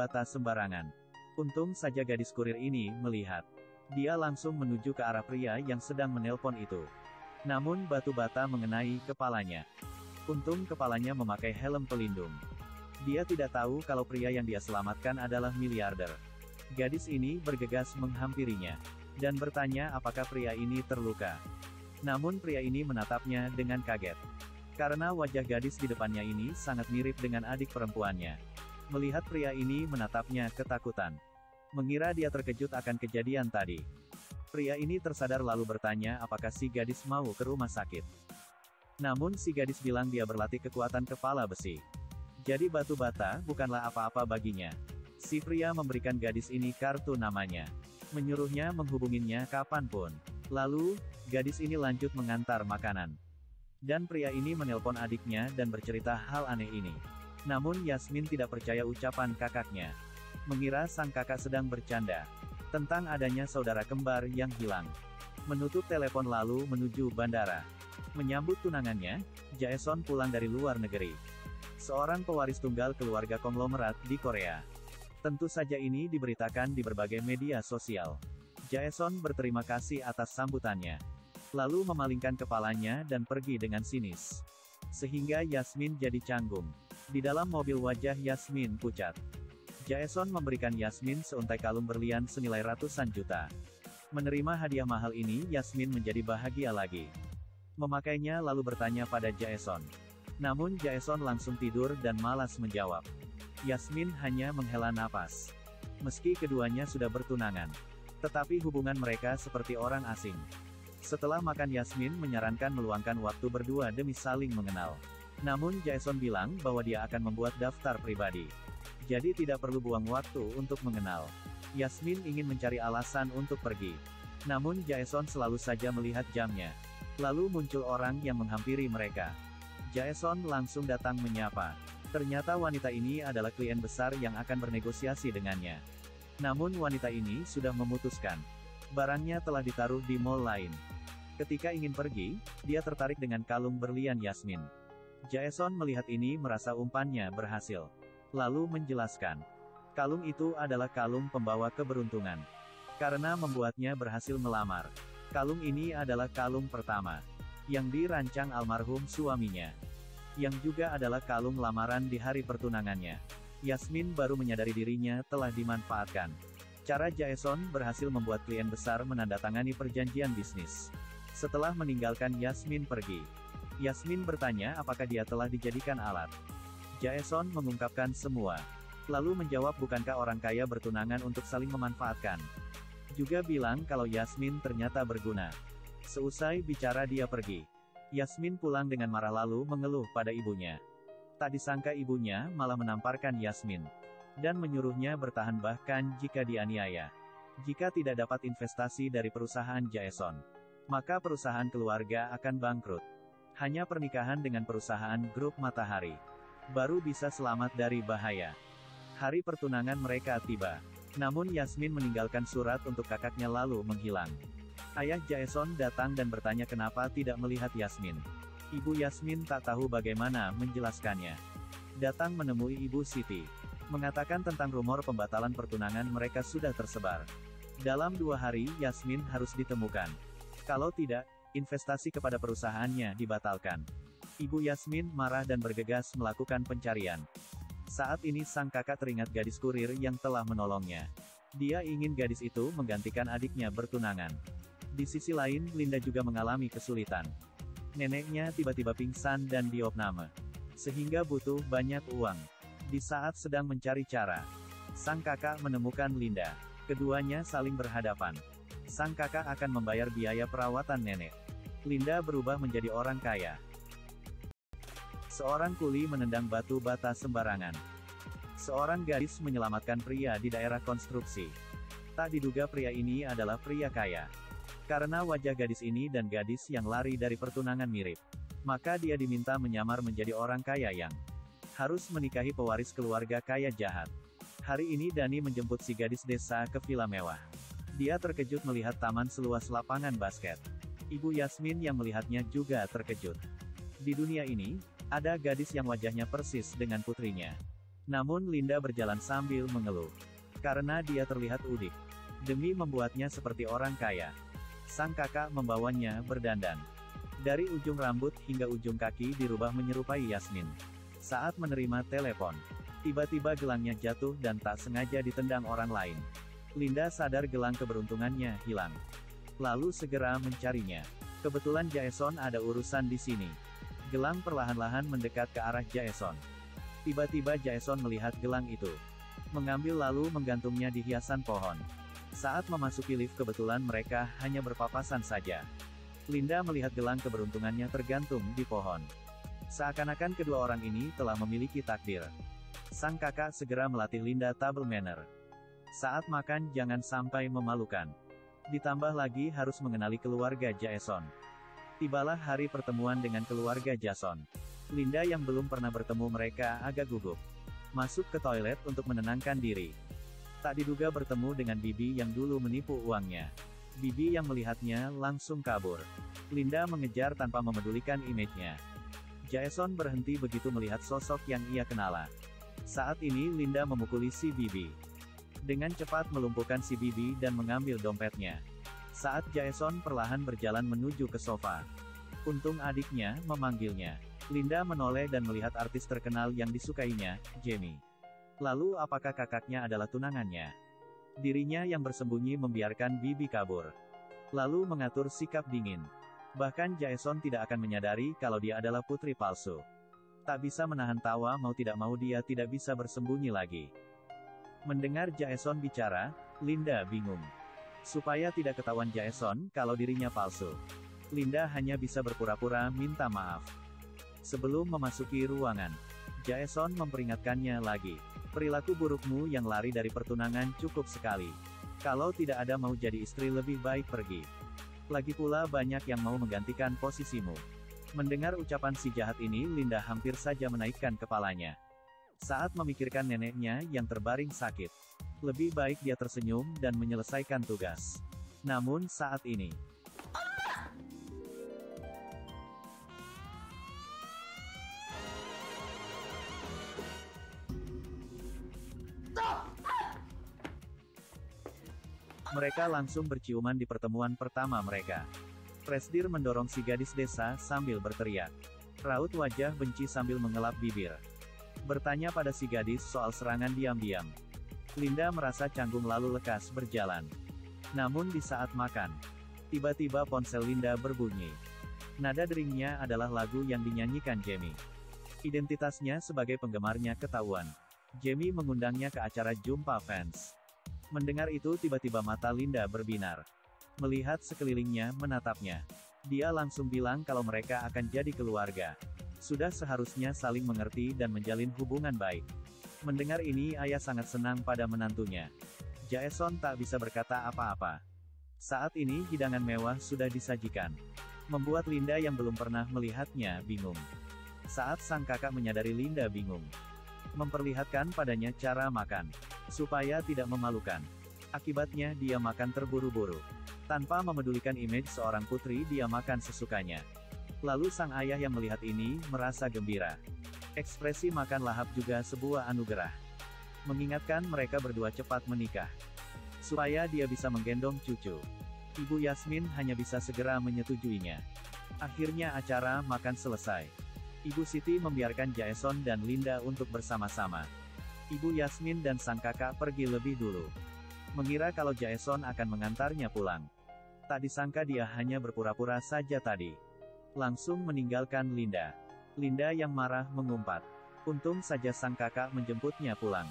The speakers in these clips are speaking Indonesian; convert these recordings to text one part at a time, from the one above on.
bata sembarangan. Untung saja gadis kurir ini melihat. Dia langsung menuju ke arah pria yang sedang menelpon itu. Namun batu bata mengenai kepalanya. Untung kepalanya memakai helm pelindung. Dia tidak tahu kalau pria yang dia selamatkan adalah miliarder. Gadis ini bergegas menghampirinya. Dan bertanya apakah pria ini terluka. Namun pria ini menatapnya dengan kaget. Karena wajah gadis di depannya ini sangat mirip dengan adik perempuannya. Melihat pria ini menatapnya ketakutan. Mengira dia terkejut akan kejadian tadi. Pria ini tersadar lalu bertanya apakah si gadis mau ke rumah sakit. Namun si gadis bilang dia berlatih kekuatan kepala besi. Jadi batu bata bukanlah apa-apa baginya. Si pria memberikan gadis ini kartu namanya. Menyuruhnya menghubunginya kapanpun. Lalu, gadis ini lanjut mengantar makanan. Dan pria ini menelpon adiknya dan bercerita hal aneh ini. Namun Yasmin tidak percaya ucapan kakaknya. Mengira sang kakak sedang bercanda. Tentang adanya saudara kembar yang hilang. Menutup telepon lalu menuju bandara. Menyambut tunangannya, Jaeson pulang dari luar negeri. Seorang pewaris tunggal keluarga konglomerat di Korea. Tentu saja ini diberitakan di berbagai media sosial. Jaeson berterima kasih atas sambutannya. Lalu memalingkan kepalanya dan pergi dengan sinis. Sehingga Yasmin jadi canggung. Di dalam mobil wajah Yasmin pucat. Jaeson memberikan Yasmin seuntai kalung berlian senilai ratusan juta. Menerima hadiah mahal ini Yasmin menjadi bahagia lagi. Memakainya lalu bertanya pada Jaeson. Namun Jaeson langsung tidur dan malas menjawab. Yasmin hanya menghela napas. Meski keduanya sudah bertunangan. Tetapi hubungan mereka seperti orang asing. Setelah makan Yasmin menyarankan meluangkan waktu berdua demi saling mengenal. Namun Jaeson bilang bahwa dia akan membuat daftar pribadi. Jadi tidak perlu buang waktu untuk mengenal. Yasmin ingin mencari alasan untuk pergi. Namun Jaeson selalu saja melihat jamnya. Lalu muncul orang yang menghampiri mereka. Jaeson langsung datang menyapa. Ternyata wanita ini adalah klien besar yang akan bernegosiasi dengannya. Namun wanita ini sudah memutuskan. Barangnya telah ditaruh di mall lain. Ketika ingin pergi, dia tertarik dengan kalung berlian Yasmin. Jaeson melihat ini merasa umpannya berhasil. Lalu menjelaskan. Kalung itu adalah kalung pembawa keberuntungan. Karena membuatnya berhasil melamar. Kalung ini adalah kalung pertama. Yang dirancang almarhum suaminya. Yang juga adalah kalung lamaran di hari pertunangannya. Yasmin baru menyadari dirinya telah dimanfaatkan. Cara Jaeson berhasil membuat klien besar menandatangani perjanjian bisnis. Setelah meninggalkan Yasmin pergi. Yasmin bertanya apakah dia telah dijadikan alat. Jaeson mengungkapkan semua. Lalu menjawab bukankah orang kaya bertunangan untuk saling memanfaatkan. Juga bilang kalau Yasmin ternyata berguna. Seusai bicara dia pergi. Yasmin pulang dengan marah lalu mengeluh pada ibunya. Tak disangka ibunya malah menamparkan Yasmin. Dan menyuruhnya bertahan bahkan jika dianiaya. Jika tidak dapat investasi dari perusahaan Jaeson. Maka perusahaan keluarga akan bangkrut. Hanya pernikahan dengan perusahaan grup Matahari. Baru bisa selamat dari bahaya. Hari pertunangan mereka tiba. Namun Yasmin meninggalkan surat untuk kakaknya lalu menghilang. Ayah Jaeson datang dan bertanya kenapa tidak melihat Yasmin. Ibu Yasmin tak tahu bagaimana menjelaskannya. Datang menemui Ibu Siti. Mengatakan tentang rumor pembatalan pertunangan mereka sudah tersebar. Dalam 2 hari Yasmin harus ditemukan. Kalau tidak, investasi kepada perusahaannya dibatalkan. Ibu Yasmin marah dan bergegas melakukan pencarian. Saat ini sang kakak teringat gadis kurir yang telah menolongnya. Dia ingin gadis itu menggantikan adiknya bertunangan. Di sisi lain, Linda juga mengalami kesulitan. Neneknya tiba-tiba pingsan dan diopname. Sehingga butuh banyak uang. Di saat sedang mencari cara, sang kakak menemukan Linda. Keduanya saling berhadapan. Sang kakak akan membayar biaya perawatan nenek. Linda berubah menjadi orang kaya. Seorang kuli menendang batu bata sembarangan. Seorang gadis menyelamatkan pria di daerah konstruksi. Tak diduga pria ini adalah pria kaya. Karena wajah gadis ini dan gadis yang lari dari pertunangan mirip. Maka dia diminta menyamar menjadi orang kaya yang harus menikahi pewaris keluarga kaya jahat. Hari ini Dani menjemput si gadis desa ke villa mewah. Dia terkejut melihat taman seluas lapangan basket. Ibu Yasmin yang melihatnya juga terkejut. Di dunia ini, ada gadis yang wajahnya persis dengan putrinya. Namun Linda berjalan sambil mengeluh. Karena dia terlihat udik. Demi membuatnya seperti orang kaya. Sang kakak membawanya berdandan. Dari ujung rambut hingga ujung kaki dirubah menyerupai Yasmin. Saat menerima telepon, tiba-tiba gelangnya jatuh dan tak sengaja ditendang orang lain. Linda sadar gelang keberuntungannya hilang. Lalu segera mencarinya. Kebetulan Jaeson ada urusan di sini. Gelang perlahan-lahan mendekat ke arah Jaeson. Tiba-tiba Jaeson melihat gelang itu. Mengambil lalu menggantungnya di hiasan pohon. Saat memasuki lift kebetulan mereka hanya berpapasan saja. Linda melihat gelang keberuntungannya tergantung di pohon. Seakan-akan kedua orang ini telah memiliki takdir. Sang kakak segera melatih Linda table manner. Saat makan jangan sampai memalukan. Ditambah lagi harus mengenali keluarga Jaeson. Tibalah hari pertemuan dengan keluarga Jason. Linda yang belum pernah bertemu mereka agak gugup. Masuk ke toilet untuk menenangkan diri. Tak diduga bertemu dengan Bibi yang dulu menipu uangnya. Bibi yang melihatnya langsung kabur. Linda mengejar tanpa memedulikan image-nya. Jaeson berhenti begitu melihat sosok yang ia kenala. Saat ini Linda memukuli si Bibi. Dengan cepat melumpuhkan si Bibi dan mengambil dompetnya. Saat Jaeson perlahan berjalan menuju ke sofa. Untung adiknya memanggilnya. Linda menoleh dan melihat artis terkenal yang disukainya, Jamie. Lalu apakah kakaknya adalah tunangannya? Dirinya yang bersembunyi membiarkan Bibi kabur. Lalu mengatur sikap dingin. Bahkan Jaeson tidak akan menyadari kalau dia adalah putri palsu. Tak bisa menahan tawa mau tidak mau dia tidak bisa bersembunyi lagi. Mendengar Jaeson bicara, Linda bingung. Supaya tidak ketahuan Jaeson kalau dirinya palsu. Linda hanya bisa berpura-pura minta maaf. Sebelum memasuki ruangan, Jaeson memperingatkannya lagi. Perilaku burukmu yang lari dari pertunangan cukup sekali. Kalau tidak ada mau jadi istri lebih baik pergi. Lagi pula banyak yang mau menggantikan posisimu. Mendengar ucapan si jahat ini Linda hampir saja menaikkan kepalanya. Saat memikirkan neneknya yang terbaring sakit. Lebih baik dia tersenyum dan menyelesaikan tugas. Namun saat ini, mereka langsung berciuman di pertemuan pertama mereka. Presdir mendorong si gadis desa sambil berteriak. Raut wajah benci sambil mengelap bibir. Bertanya pada si gadis soal serangan diam-diam. Linda merasa canggung lalu lekas berjalan. Namun di saat makan, tiba-tiba ponsel Linda berbunyi. Nada deringnya adalah lagu yang dinyanyikan Jamie. Identitasnya sebagai penggemarnya ketahuan. Jamie mengundangnya ke acara jumpa fans. Mendengar itu tiba-tiba mata Linda berbinar. Melihat sekelilingnya menatapnya. Dia langsung bilang kalau mereka akan jadi keluarga. Sudah seharusnya saling mengerti dan menjalin hubungan baik. Mendengar ini ayah sangat senang pada menantunya. Jaeson tak bisa berkata apa-apa. Saat ini hidangan mewah sudah disajikan. Membuat Linda yang belum pernah melihatnya bingung. Saat sang kakak menyadari Linda bingung. Memperlihatkan padanya cara makan. Supaya tidak memalukan. Akibatnya dia makan terburu-buru. Tanpa memedulikan image seorang putri dia makan sesukanya. Lalu sang ayah yang melihat ini merasa gembira. Ekspresi makan lahap juga sebuah anugerah. Mengingatkan mereka berdua cepat menikah. Supaya dia bisa menggendong cucu. Ibu Yasmin hanya bisa segera menyetujuinya. Akhirnya acara makan selesai. Ibu Siti membiarkan Jaeson dan Linda untuk bersama-sama. Ibu Yasmin dan sang kakak pergi lebih dulu. Mengira kalau Jaeson akan mengantarnya pulang. Tak disangka dia hanya berpura-pura saja tadi. Langsung meninggalkan Linda. Linda yang marah mengumpat. Untung saja sang kakak menjemputnya pulang.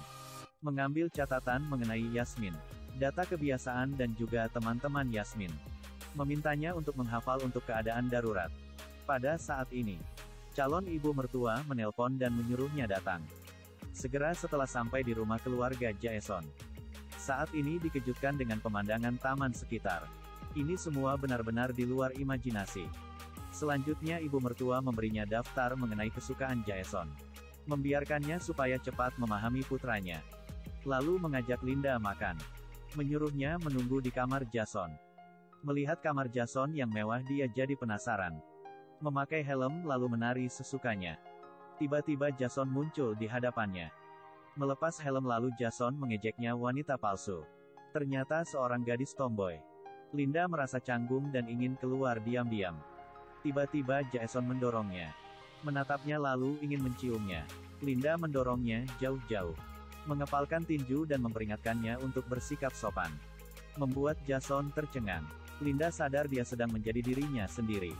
Mengambil catatan mengenai Yasmin. Data kebiasaan dan juga teman-teman Yasmin. Memintanya untuk menghafal untuk keadaan darurat. Pada saat ini, calon ibu mertua menelpon dan menyuruhnya datang. Segera setelah sampai di rumah keluarga Jaeson. Saat ini dikejutkan dengan pemandangan taman sekitar. Ini semua benar-benar di luar imajinasi. Selanjutnya ibu mertua memberinya daftar mengenai kesukaan Jaeson. Membiarkannya supaya cepat memahami putranya. Lalu mengajak Linda makan. Menyuruhnya menunggu di kamar Jason. Melihat kamar Jason yang mewah dia jadi penasaran. Memakai helm lalu menari sesukanya. Tiba-tiba Jason muncul di hadapannya. Melepas helm lalu Jason mengejeknya wanita palsu. Ternyata seorang gadis tomboy. Linda merasa canggung dan ingin keluar diam-diam. Tiba-tiba Jason mendorongnya. Menatapnya lalu ingin menciumnya. Linda mendorongnya jauh-jauh. Mengepalkan tinju dan memperingatkannya untuk bersikap sopan. Membuat Jason tercengang. Linda sadar dia sedang menjadi dirinya sendiri.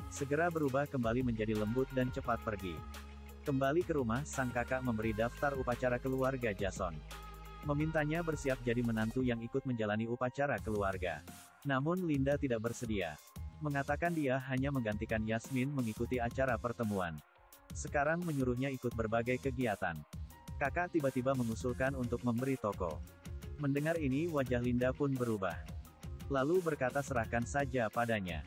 Segera berubah kembali menjadi lembut dan cepat pergi. Kembali ke rumah, sang kakak memberi daftar upacara keluarga Jason. Memintanya bersiap jadi menantu yang ikut menjalani upacara keluarga. Namun Linda tidak bersedia. Mengatakan dia hanya menggantikan Yasmin mengikuti acara pertemuan. Sekarang menyuruhnya ikut berbagai kegiatan. Kakak tiba-tiba mengusulkan untuk memberi toko. Mendengar ini wajah Linda pun berubah. Lalu berkata serahkan saja padanya.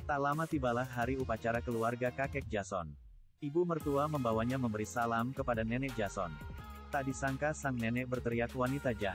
Tak lama tibalah hari upacara keluarga kakek Jason. Ibu mertua membawanya memberi salam kepada nenek Jason. Tak disangka sang nenek berteriak wanita jahat.